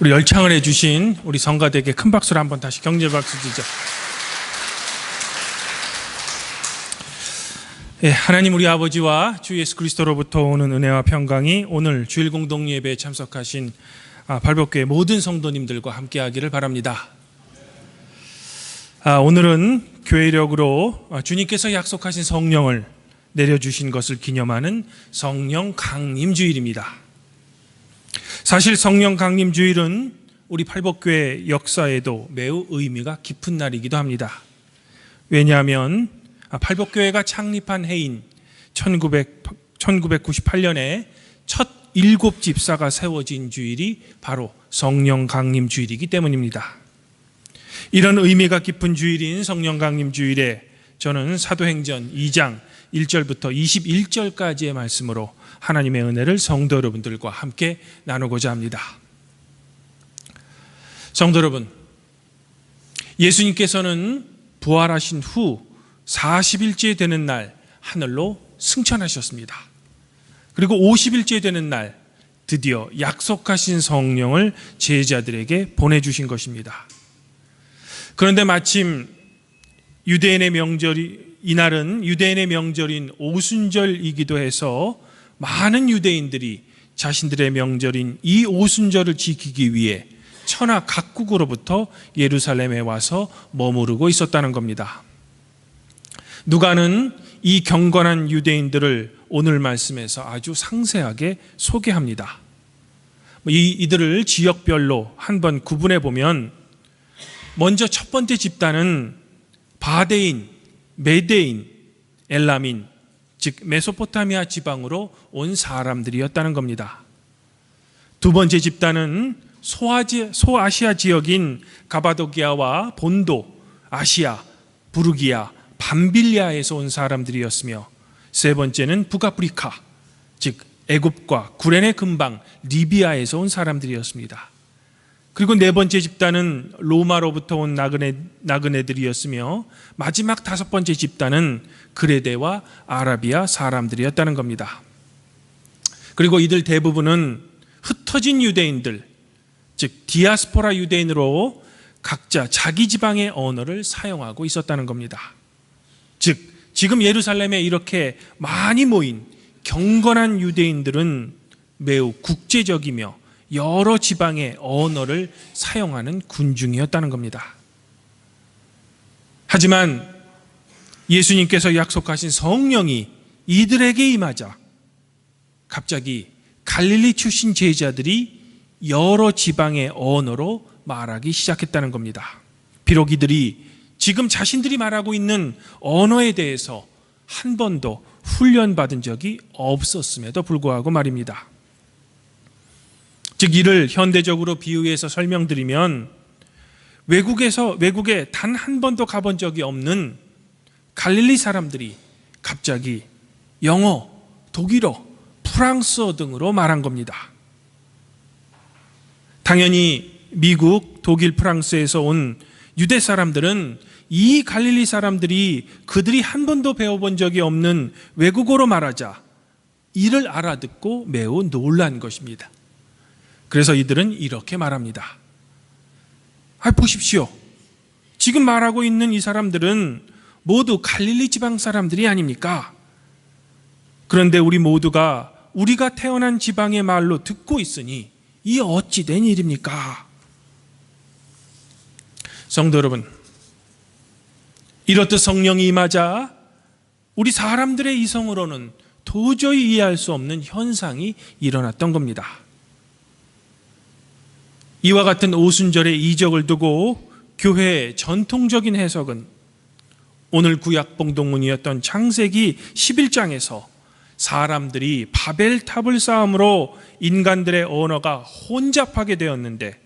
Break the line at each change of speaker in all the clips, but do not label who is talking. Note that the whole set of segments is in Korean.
우리 열창을 해주신 우리 성가대에게 큰 박수를 한번 다시 격려 박수 주죠. 예, 하나님 우리 아버지와 주 예수 그리스도로부터 오는 은혜와 평강이 오늘 주일 공동 예배에 참석하신 발복교회 모든 성도님들과 함께하기를 바랍니다. 오늘은 교회력으로 주님께서 약속하신 성령을 내려주신 것을 기념하는 성령 강림 주일입니다. 사실 성령 강림 주일은 우리 팔복교회 역사에도 매우 의미가 깊은 날이기도 합니다. 왜냐하면 팔복교회가 창립한 해인 1998년에 첫 7집사가 세워진 주일이 바로 성령 강림 주일이기 때문입니다. 이런 의미가 깊은 주일인 성령 강림 주일에 저는 사도행전 2장 1절부터 21절까지의 말씀으로 하나님의 은혜를 성도 여러분들과 함께 나누고자 합니다. 성도 여러분, 예수님께서는 부활하신 후 40일째 되는 날 하늘로 승천하셨습니다. 그리고 50일째 되는 날 드디어 약속하신 성령을 제자들에게 보내주신 것입니다. 그런데 마침 이날은 유대인의 명절인 오순절이기도 해서 많은 유대인들이 자신들의 명절인 이 오순절을 지키기 위해 천하 각국으로부터 예루살렘에 와서 머무르고 있었다는 겁니다. 누가는 이 경건한 유대인들을 오늘 말씀에서 아주 상세하게 소개합니다. 이들을 지역별로 한번 구분해 보면 먼저 첫 번째 집단은 바데인, 메데인, 엘라민, 즉 메소포타미아 지방으로 온 사람들이었다는 겁니다. 두 번째 집단은 소아시아 지역인 가바도기아와 본도, 아시아, 부르기아, 밤빌리아에서 온 사람들이었으며 세 번째는 북아프리카, 즉 애굽과 구레네 근방 리비아에서 온 사람들이었습니다. 그리고 네 번째 집단은 로마로부터 온 나그네들이었으며 마지막 다섯 번째 집단은 그레데와 아라비아 사람들이었다는 겁니다. 그리고 이들 대부분은 흩어진 유대인들, 즉 디아스포라 유대인으로 각자 자기 지방의 언어를 사용하고 있었다는 겁니다. 즉 지금 예루살렘에 이렇게 많이 모인 경건한 유대인들은 매우 국제적이며 여러 지방의 언어를 사용하는 군중이었다는 겁니다. 하지만 예수님께서 약속하신 성령이 이들에게 임하자 갑자기 갈릴리 출신 제자들이 여러 지방의 언어로 말하기 시작했다는 겁니다. 비록 이들이 지금 자신들이 말하고 있는 언어에 대해서 한 번도 훈련받은 적이 없었음에도 불구하고 말입니다. 즉 이를 현대적으로 비유해서 설명드리면 외국에 단 한 번도 가본 적이 없는 갈릴리 사람들이 갑자기 영어, 독일어, 프랑스어 등으로 말한 겁니다. 당연히 미국, 독일, 프랑스에서 온 유대 사람들은 이 갈릴리 사람들이 그들이 한 번도 배워본 적이 없는 외국어로 말하자 이를 알아듣고 매우 놀란 것입니다. 그래서 이들은 이렇게 말합니다. 보십시오. 지금 말하고 있는 이 사람들은 모두 갈릴리 지방 사람들이 아닙니까? 그런데 우리 모두가 우리가 태어난 지방의 말로 듣고 있으니 이 어찌 된 일입니까? 성도 여러분, 이렇듯 성령이 임하자 우리 사람들의 이성으로는 도저히 이해할 수 없는 현상이 일어났던 겁니다. 이와 같은 오순절의 이적을 두고 교회의 전통적인 해석은 오늘 구약 봉독문이었던 창세기 11장에서 사람들이 바벨탑을 쌓음으로 인간들의 언어가 혼잡하게 되었는데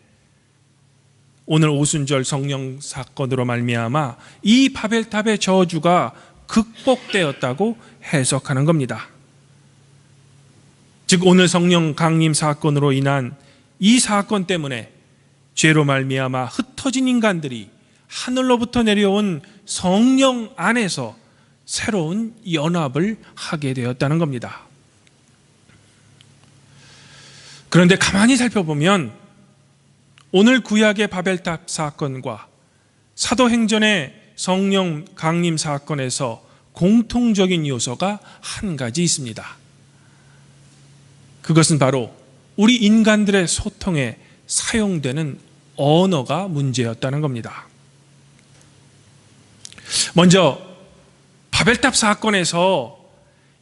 오늘 오순절 성령 사건으로 말미암아 이 바벨탑의 저주가 극복되었다고 해석하는 겁니다. 즉 오늘 성령 강림 사건으로 인한 이 사건 때문에 죄로 말미암아 흩어진 인간들이 하늘로부터 내려온 성령 안에서 새로운 연합을 하게 되었다는 겁니다. 그런데 가만히 살펴보면 오늘 구약의 바벨탑 사건과 사도행전의 성령 강림 사건에서 공통적인 요소가 한 가지 있습니다. 그것은 바로 우리 인간들의 소통에 사용되는 언어가 문제였다는 겁니다. 먼저 바벨탑 사건에서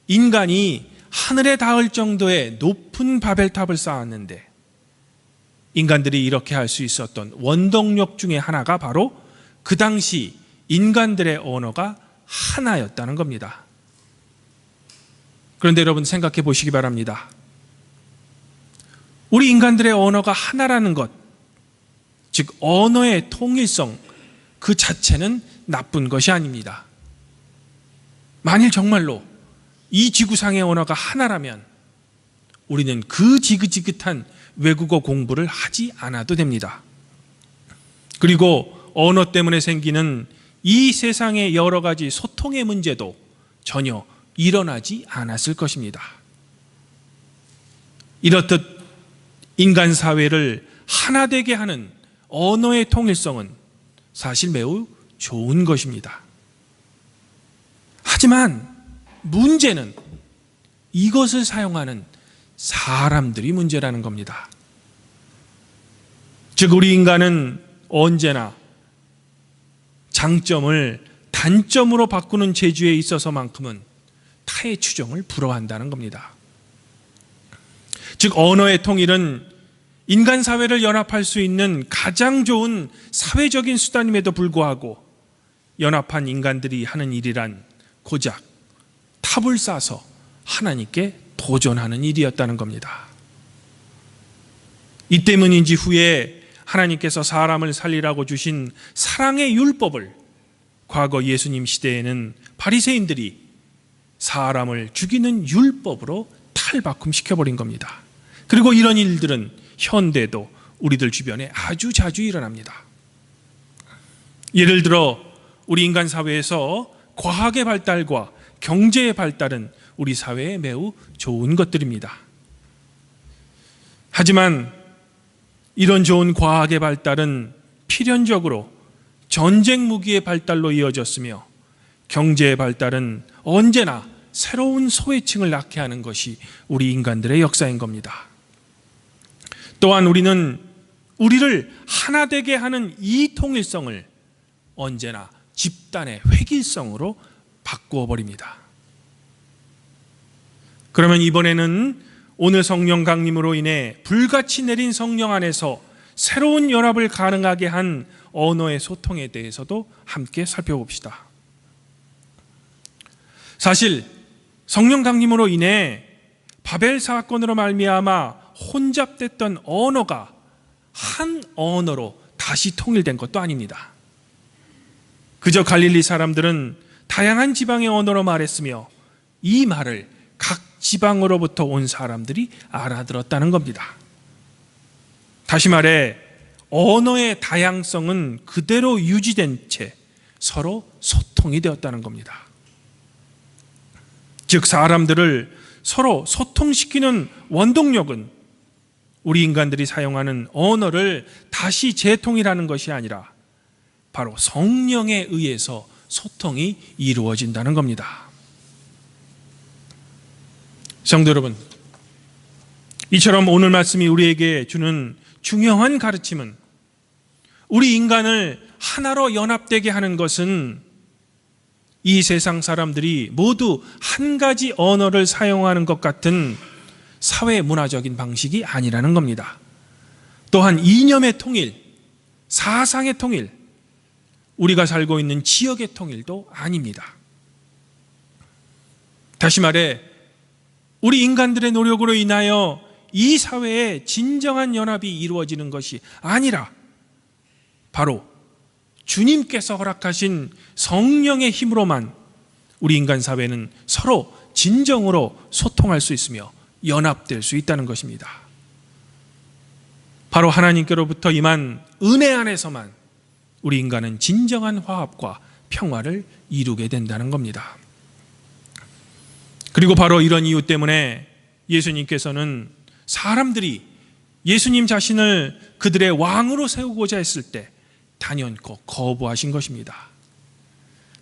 인간이 하늘에 닿을 정도의 높은 바벨탑을 쌓았는데, 인간들이 이렇게 할 수 있었던 원동력 중에 하나가 바로 그 당시 인간들의 언어가 하나였다는 겁니다. 그런데 여러분 생각해 보시기 바랍니다. 우리 인간들의 언어가 하나라는 것, 즉 언어의 통일성 그 자체는 나쁜 것이 아닙니다. 만일 정말로 이 지구상의 언어가 하나라면 우리는 그 지긋지긋한 외국어 공부를 하지 않아도 됩니다. 그리고 언어 때문에 생기는 이 세상의 여러 가지 소통의 문제도 전혀 일어나지 않았을 것입니다. 이렇듯 인간 사회를 하나 되게 하는 언어의 통일성은 사실 매우 좋은 것입니다. 하지만 문제는 이것을 사용하는 사람들이 문제라는 겁니다. 즉 우리 인간은 언제나 장점을 단점으로 바꾸는 재주에 있어서만큼은 타의 추종을 불허한다는 겁니다. 즉 언어의 통일은 인간 사회를 연합할 수 있는 가장 좋은 사회적인 수단임에도 불구하고 연합한 인간들이 하는 일이란 고작 탑을 쌓아서 하나님께 도전하는 일이었다는 겁니다. 이 때문인지 후에 하나님께서 사람을 살리라고 주신 사랑의 율법을 과거 예수님 시대에는 바리새인들이 사람을 죽이는 율법으로 탈바꿈시켜버린 겁니다. 그리고 이런 일들은 현대도 우리들 주변에 아주 자주 일어납니다. 예를 들어 우리 인간 사회에서 과학의 발달과 경제의 발달은 우리 사회에 매우 좋은 것들입니다. 하지만 이런 좋은 과학의 발달은 필연적으로 전쟁 무기의 발달로 이어졌으며 경제의 발달은 언제나 새로운 소외층을 낳게 하는 것이 우리 인간들의 역사인 겁니다. 또한 우리는 우리를 하나 되게 하는 이 통일성을 언제나 집단의 획일성으로 바꾸어 버립니다. 그러면 이번에는 오늘 성령 강림으로 인해 불같이 내린 성령 안에서 새로운 연합을 가능하게 한 언어의 소통에 대해서도 함께 살펴봅시다. 사실 성령 강림으로 인해 바벨 사건으로 말미암아 혼잡됐던 언어가 한 언어로 다시 통일된 것도 아닙니다. 그저 갈릴리 사람들은 다양한 지방의 언어로 말했으며 이 말을 각 지방으로부터 온 사람들이 알아들었다는 겁니다. 다시 말해 언어의 다양성은 그대로 유지된 채 서로 소통이 되었다는 겁니다. 즉 사람들을 서로 소통시키는 원동력은 우리 인간들이 사용하는 언어를 다시 재통일하는 것이 아니라 바로 성령에 의해서 소통이 이루어진다는 겁니다. 성도 여러분, 이처럼 오늘 말씀이 우리에게 주는 중요한 가르침은 우리 인간을 하나로 연합되게 하는 것은 이 세상 사람들이 모두 한 가지 언어를 사용하는 것 같은 사회 문화적인 방식이 아니라는 겁니다. 또한 이념의 통일, 사상의 통일, 우리가 살고 있는 지역의 통일도 아닙니다. 다시 말해 우리 인간들의 노력으로 인하여 이 사회에 진정한 연합이 이루어지는 것이 아니라 바로 주님께서 허락하신 성령의 힘으로만 우리 인간 사회는 서로 진정으로 소통할 수 있으며 연합될 수 있다는 것입니다. 바로 하나님께로부터 임한 은혜 안에서만 우리 인간은 진정한 화합과 평화를 이루게 된다는 겁니다. 그리고 바로 이런 이유 때문에 예수님께서는 사람들이 예수님 자신을 그들의 왕으로 세우고자 했을 때 단연코 거부하신 것입니다.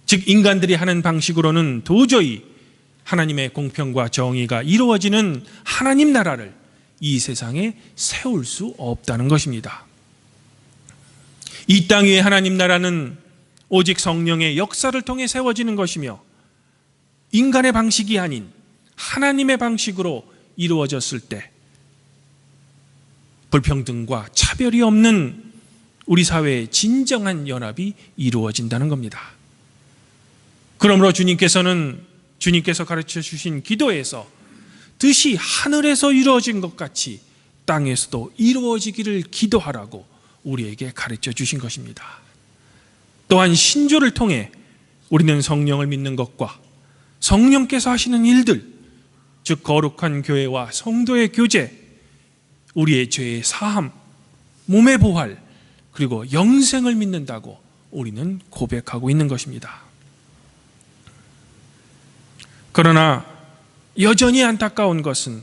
즉 인간들이 하는 방식으로는 도저히 하나님의 공평과 정의가 이루어지는 하나님 나라를 이 세상에 세울 수 없다는 것입니다. 이 땅 위에 하나님 나라는 오직 성령의 역사를 통해 세워지는 것이며 인간의 방식이 아닌 하나님의 방식으로 이루어졌을 때 불평등과 차별이 없는 우리 사회의 진정한 연합이 이루어진다는 겁니다. 그러므로 주님께서 가르쳐 주신 기도에서 뜻이 하늘에서 이루어진 것 같이 땅에서도 이루어지기를 기도하라고 우리에게 가르쳐 주신 것입니다. 또한 신조를 통해 우리는 성령을 믿는 것과 성령께서 하시는 일들, 즉 거룩한 교회와 성도의 교제, 우리의 죄의 사함, 몸의 부활, 그리고 영생을 믿는다고 우리는 고백하고 있는 것입니다. 그러나 여전히 안타까운 것은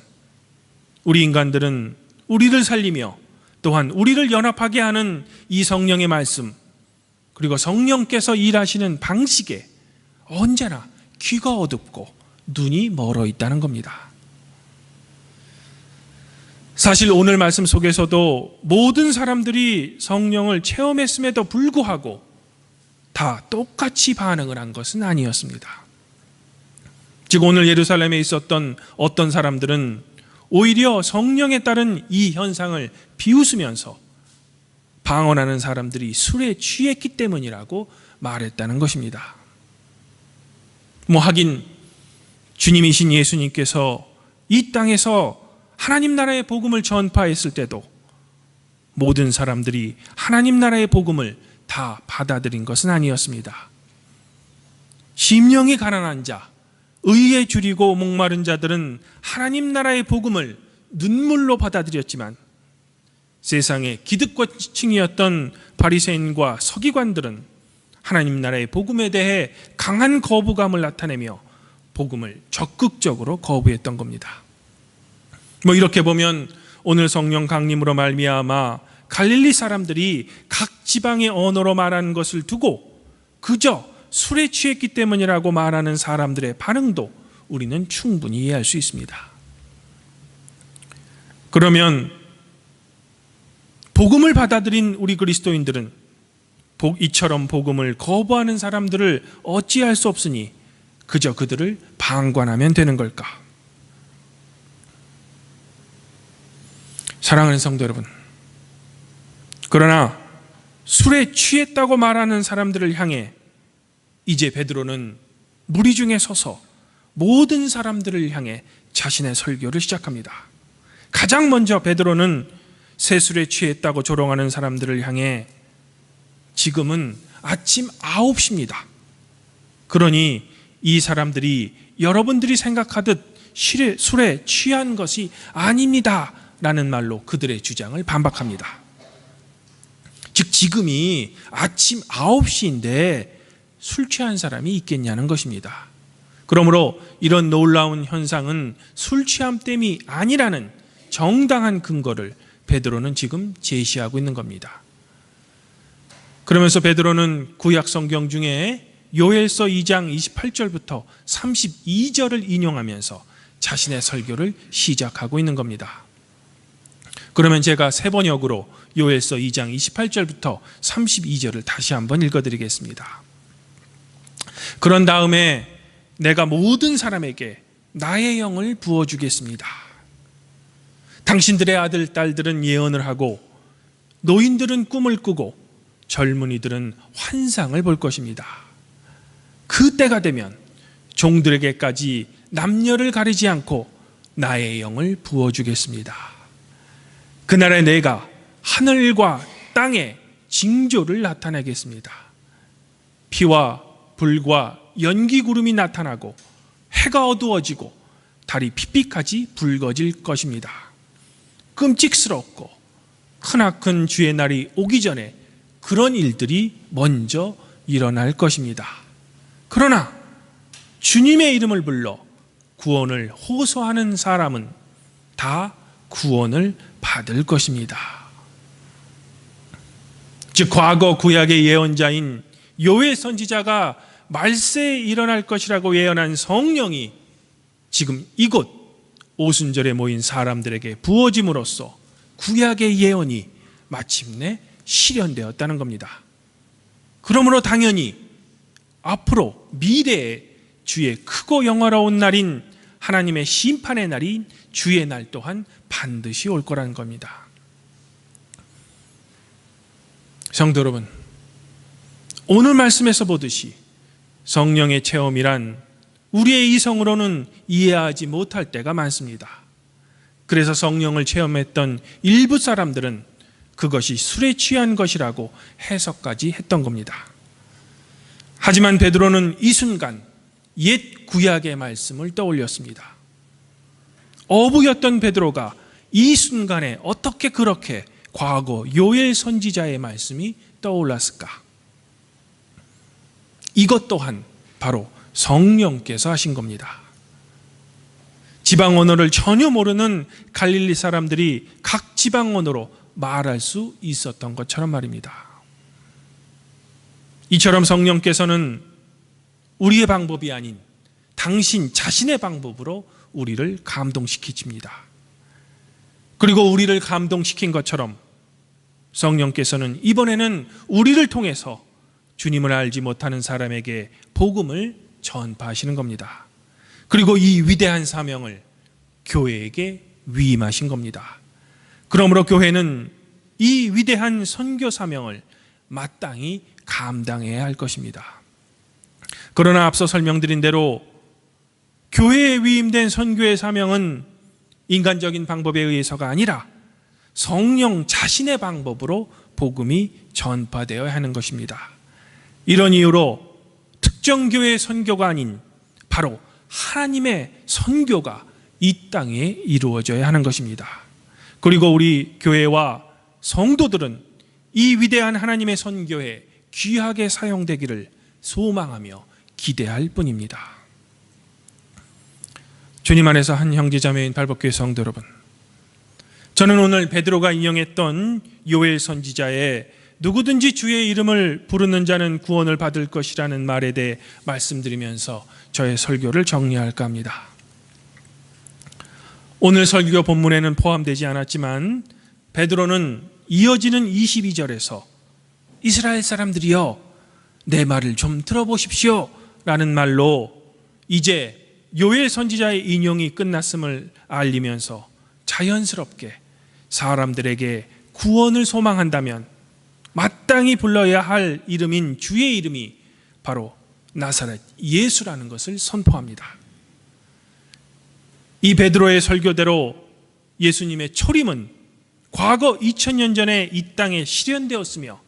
우리 인간들은 우리를 살리며 또한 우리를 연합하게 하는 이 성령의 말씀, 그리고 성령께서 일하시는 방식에 언제나 귀가 어둡고 눈이 멀어 있다는 겁니다. 사실 오늘 말씀 속에서도 모든 사람들이 성령을 체험했음에도 불구하고 다 똑같이 반응을 한 것은 아니었습니다. 즉 오늘 예루살렘에 있었던 어떤 사람들은 오히려 성령에 따른 이 현상을 비웃으면서 방언하는 사람들이 술에 취했기 때문이라고 말했다는 것입니다. 하긴 주님이신 예수님께서 이 땅에서 하나님 나라의 복음을 전파했을 때도 모든 사람들이 하나님 나라의 복음을 다 받아들인 것은 아니었습니다. 심령이 가난한 자, 의에 줄이고 목마른 자들은 하나님 나라의 복음을 눈물로 받아들였지만 세상의 기득권층이었던 바리새인과 서기관들은 하나님 나라의 복음에 대해 강한 거부감을 나타내며 복음을 적극적으로 거부했던 겁니다. 이렇게 보면 오늘 성령 강림으로 말미암아 갈릴리 사람들이 각 지방의 언어로 말하는 것을 두고 그저 술에 취했기 때문이라고 말하는 사람들의 반응도 우리는 충분히 이해할 수 있습니다. 그러면 복음을 받아들인 우리 그리스도인들은 이처럼 복음을 거부하는 사람들을 어찌할 수 없으니 그저 그들을 방관하면 되는 걸까? 사랑하는 성도 여러분, 그러나 술에 취했다고 말하는 사람들을 향해 이제 베드로는 무리 중에 서서 모든 사람들을 향해 자신의 설교를 시작합니다. 가장 먼저 베드로는 새술에 취했다고 조롱하는 사람들을 향해 지금은 아침 9시입니다. 그러니 이 사람들이 여러분들이 생각하듯 술에 취한 것이 아닙니다 라는 말로 그들의 주장을 반박합니다. 즉 지금이 아침 9시인데 술 취한 사람이 있겠냐는 것입니다. 그러므로 이런 놀라운 현상은 술 취함 때문이 아니라는 정당한 근거를 베드로는 지금 제시하고 있는 겁니다. 그러면서 베드로는 구약 성경 중에 요엘서 2장 28절부터 32절을 인용하면서 자신의 설교를 시작하고 있는 겁니다. 그러면 제가 세 번역으로 요엘서 2장 28절부터 32절을 다시 한번 읽어드리겠습니다. 그런 다음에 내가 모든 사람에게 나의 영을 부어주겠습니다. 당신들의 아들, 딸들은 예언을 하고 노인들은 꿈을 꾸고 젊은이들은 환상을 볼 것입니다. 그때가 되면 종들에게까지 남녀를 가리지 않고 나의 영을 부어주겠습니다. 그날에 내가 하늘과 땅에 징조를 나타내겠습니다. 피와 불과 연기 구름이 나타나고 해가 어두워지고 달이 핏빛까지 붉어질 것입니다. 끔찍스럽고 크나큰 주의 날이 오기 전에 그런 일들이 먼저 일어날 것입니다. 그러나 주님의 이름을 불러 구원을 호소하는 사람은 다 구원을 받을 것입니다. 즉 과거 구약의 예언자인 요엘 선지자가 말세에 일어날 것이라고 예언한 성령이 지금 이곳 오순절에 모인 사람들에게 부어짐으로써 구약의 예언이 마침내 실현되었다는 겁니다. 그러므로 당연히 앞으로 미래에 주의 크고 영화로운 날인 하나님의 심판의 날인 주의 날 또한 반드시 올 거라는 겁니다. 성도 여러분, 오늘 말씀에서 보듯이 성령의 체험이란 우리의 이성으로는 이해하지 못할 때가 많습니다. 그래서 성령을 체험했던 일부 사람들은 그것이 술에 취한 것이라고 해석까지 했던 겁니다. 하지만 베드로는 이 순간 옛 구약의 말씀을 떠올렸습니다. 어부였던 베드로가 이 순간에 어떻게 그렇게 과거 요엘 선지자의 말씀이 떠올랐을까? 이것 또한 바로 성령께서 하신 겁니다. 지방 언어를 전혀 모르는 갈릴리 사람들이 각 지방 언어로 말할 수 있었던 것처럼 말입니다. 이처럼 성령께서는 우리의 방법이 아닌 당신 자신의 방법으로 우리를 감동시키십니다. 그리고 우리를 감동시킨 것처럼 성령께서는 이번에는 우리를 통해서 주님을 알지 못하는 사람에게 복음을 전파하시는 겁니다. 그리고 이 위대한 사명을 교회에게 위임하신 겁니다. 그러므로 교회는 이 위대한 선교 사명을 마땅히 감당해야 할 것입니다. 그러나 앞서 설명드린 대로 교회에 위임된 선교의 사명은 인간적인 방법에 의해서가 아니라 성령 자신의 방법으로 복음이 전파되어야 하는 것입니다. 이런 이유로 특정 교회의 선교가 아닌 바로 하나님의 선교가 이 땅에 이루어져야 하는 것입니다. 그리고 우리 교회와 성도들은 이 위대한 하나님의 선교에 귀하게 사용되기를 소망하며 기대할 뿐입니다. 주님 안에서 한 형제자매인 발복교회 성도 여러분, 저는 오늘 베드로가 인용했던 요엘 선지자의 누구든지 주의 이름을 부르는 자는 구원을 받을 것이라는 말에 대해 말씀드리면서 저의 설교를 정리할까 합니다. 오늘 설교 본문에는 포함되지 않았지만 베드로는 이어지는 22절에서 이스라엘 사람들이여 내 말을 좀 들어보십시오 라는 말로 이제 요엘 선지자의 인용이 끝났음을 알리면서 자연스럽게 사람들에게 구원을 소망한다면 마땅히 불러야 할 이름인 주의 이름이 바로 나사렛 예수라는 것을 선포합니다. 이 베드로의 설교대로 예수님의 초림은 과거 2000년 전에 이 땅에 실현되었으며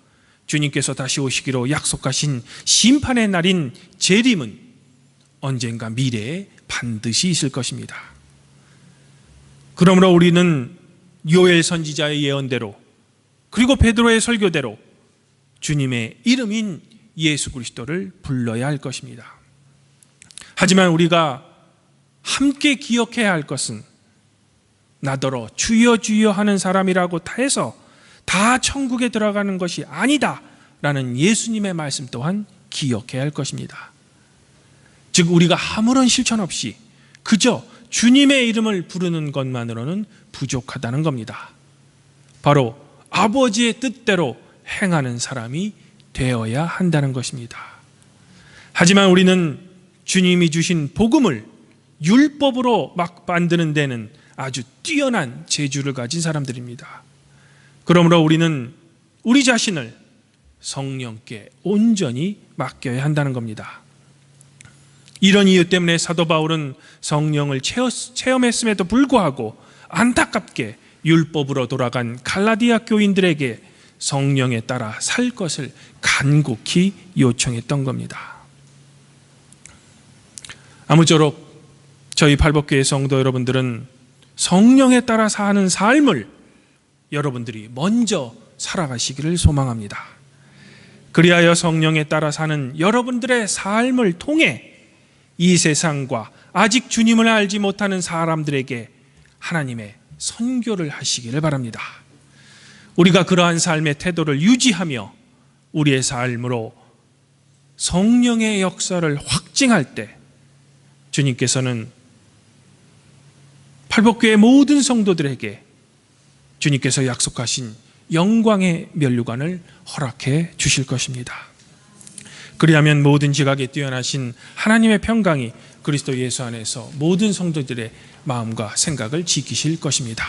주님께서 다시 오시기로 약속하신 심판의 날인 재림은 언젠가 미래에 반드시 있을 것입니다. 그러므로 우리는 요엘 선지자의 예언대로 그리고 베드로의 설교대로 주님의 이름인 예수 그리스도를 불러야 할 것입니다. 하지만 우리가 함께 기억해야 할 것은 나더러 주여 주여 하는 사람이라고 해서 다 천국에 들어가는 것이 아니다 라는 예수님의 말씀 또한 기억해야 할 것입니다. 즉 우리가 아무런 실천 없이 그저 주님의 이름을 부르는 것만으로는 부족하다는 겁니다. 바로 아버지의 뜻대로 행하는 사람이 되어야 한다는 것입니다. 하지만 우리는 주님이 주신 복음을 율법으로 막 만드는 데는 아주 뛰어난 재주를 가진 사람들입니다. 그러므로 우리는 우리 자신을 성령께 온전히 맡겨야 한다는 겁니다. 이런 이유 때문에 사도 바울은 성령을 체험했음에도 불구하고 안타깝게 율법으로 돌아간 갈라디아 교인들에게 성령에 따라 살 것을 간곡히 요청했던 겁니다. 아무쪼록 저희 발복교회 성도 여러분들은 성령에 따라 사는 삶을 여러분들이 먼저 살아가시기를 소망합니다. 그리하여 성령에 따라 사는 여러분들의 삶을 통해 이 세상과 아직 주님을 알지 못하는 사람들에게 하나님의 선교를 하시기를 바랍니다. 우리가 그러한 삶의 태도를 유지하며 우리의 삶으로 성령의 역사를 확증할 때 주님께서는 팔복교의 모든 성도들에게 주님께서 약속하신 영광의 면류관을 허락해 주실 것입니다. 그리하면 모든 지각에 뛰어나신 하나님의 평강이 그리스도 예수 안에서 모든 성도들의 마음과 생각을 지키실 것입니다.